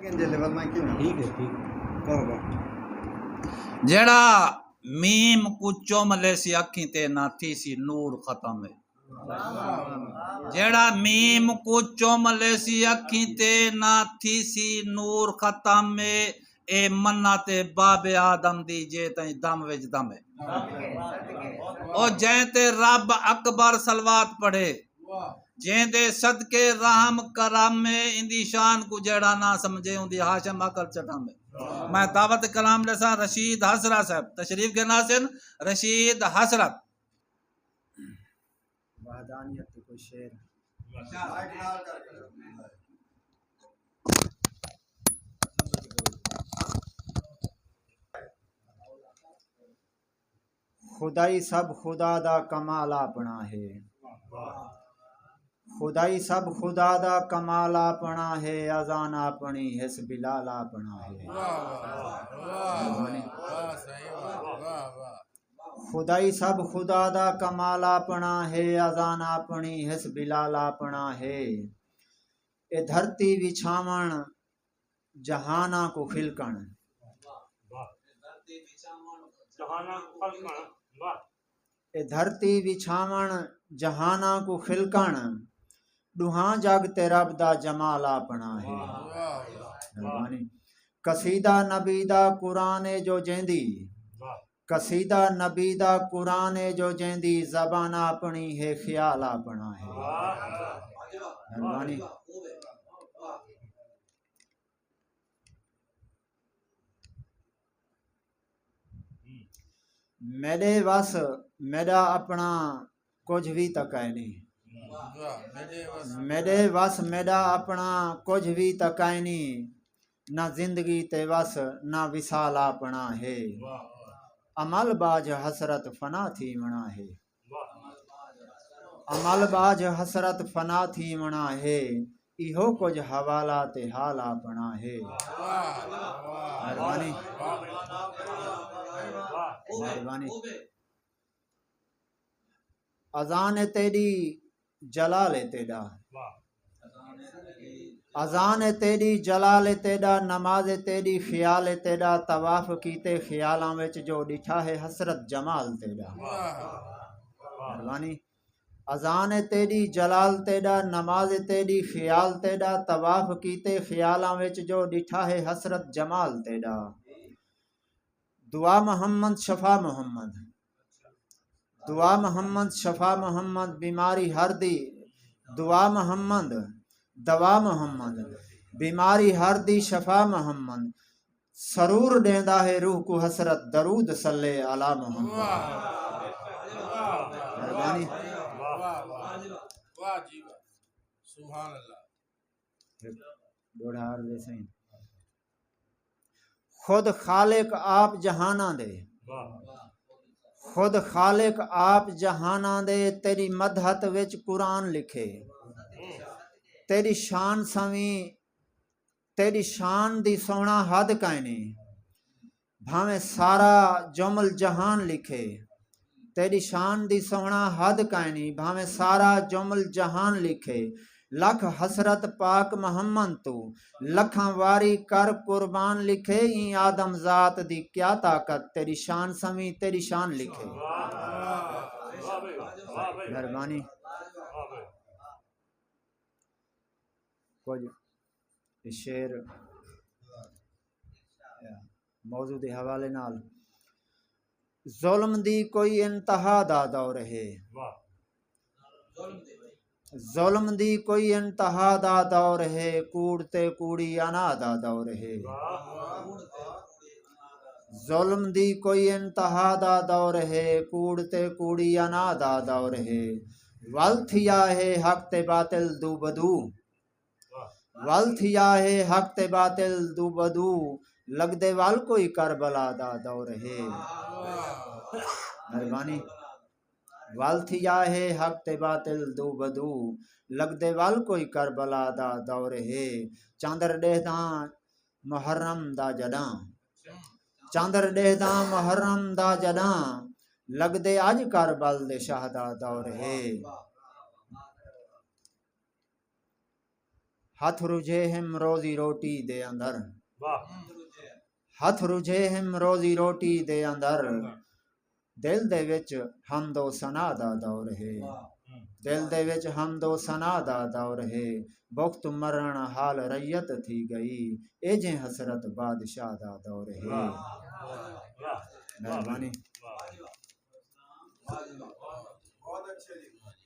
ठीक है ठीक। जेड़ा मीम कुचो मलेसी अखी ते ना थी सी नूर खत्म है। जेड़ा मीम कुचो मलेसी अखी ते ना थी सी नूर खत्म है। ए मन्ना ते बाबे आदम दी जे तई दम विच दम है। ओ जैते रब अकबर सलवात पढ़े जेंदे सदके रहम करम में इंदी शान को जेड़ा ना समझे उंदी हाशम अकल चटम में। मैं दावत कलाम लेसा रशीद हसरत साहब तशरीफ के नासिन रशीद हसरत वहदानियत को शेर खुदाई सब खुदा दा कमाल अपना है। खुदाई सब खुदा दा कमाल अपना है। अजान अपनी हिस बिलाल अपना है। खुदाई सब खुदा दा कमाल अपना है। अजान अपनी हिस बिलाल अपना है। ए धरती विछावण जहाना को खिलकण। ए धरती विछावण जहाना को खिलकण। दुहा जग ते रब दा जमाल अपना है। कसीदा नबी दा कुरान जो जेंदी। कसीदा नबी दा कुरान जो जेंदी। ज़बान अपनी है ख्याल अपना है। मेरे वस मेरा अपना कुछ भी तक है नहीं। मेरे वस मेरा अपना कुछ भी तक है नहीं। ना जिंदगी ते वस ना विसाल अपना है। अमल बाज हसरत फना थी मना है। अमल बाज हसरत फना थी मना है। इहो कुछ हवाला ते हाल अपना है। मेहरबानी मेहरबानी। अजान तेरी जलाल तेरा। अजान तेरी जलाल तेरा। नमाज तेरी ख्याल तेरा। तवाफ कीते ख्यालां विच जो डिठा है हसरत जमाल तेरा। मेहरबानी। अजान तेरी जलाल तेरा। नमाज तेरी ख्याल तेरा। तवाफ कीते ख्यालां विच जो डिठा है हसरत जमाल तेरा। दुआ मोहम्मद शफा मोहम्मद। दुआ मोहम्मद शफा मोहम्मद। बीमारी हर दी दुआ मोहम्मद। दवा मोहम्मद बीमारी हर दी शफा मोहम्मद। सरूर देंदा है रूह को हसरत दरूद सल्ले अला मोहम्मद। मेहरबानी खुद खालिक आप जहाना दे। खुद खालिक आप जहाना दे। तेरी मदहत विच कुरान लिखे। तेरी शान सवी तेरी शान दी सोना हद कायने। भावें सारा जुमल जहान लिखे। तेरी शान दी सोना हद कायनी। भावें सारा जुमल जहान लिखे। लख हसरत पाक मोहम्मद तू लखां वारी कर कुर्बान लिखे। ई आदम जात दी क्या ताकत तेरी शान समी तेरी शान लिखे। मेहरबानी कुछ शेर मौजू दे हवाले नाल। जुल्म दी कोई इंतहा दा दौर है। जुल्म दी कोई इंतहा दा दौर है। कूड़ ते कूड़ी अना दा दौर है। जुल्म दी कोई इंतहा दा दौर है। कूड़ ते कूड़ी अना दा दौर है। वल थिया है हक ते बातिल दू बदू। वल थिया है हक ते बातिल दू बदू। लगदे वाल कोई करबला दा दौर है। मेहरबानी। वाल थिया है हक ते बातिल दू बदू। लगदे वाल कोई करबला दा दौर है। चांदर डेहदा मुहर्रम दा जड़ा। चांदर डेहदा मुहर्रम दा जड़ा। लगदे अज करबल दे शाह दा दौर है। हथ रुझे हिम रोजी रोटी दे अंदर वाह हथ रुझे हिम रोजी रोटी दे अंदर दिल दे विच हमदो सना दा दौर है दिल दे विच हमदो सना दा दौर है वक्त मरण हाल रैयत थी गई एजे हसरत बादशाह दा दौर है वाह मेहरबानी वाह बहुत अच्छे जी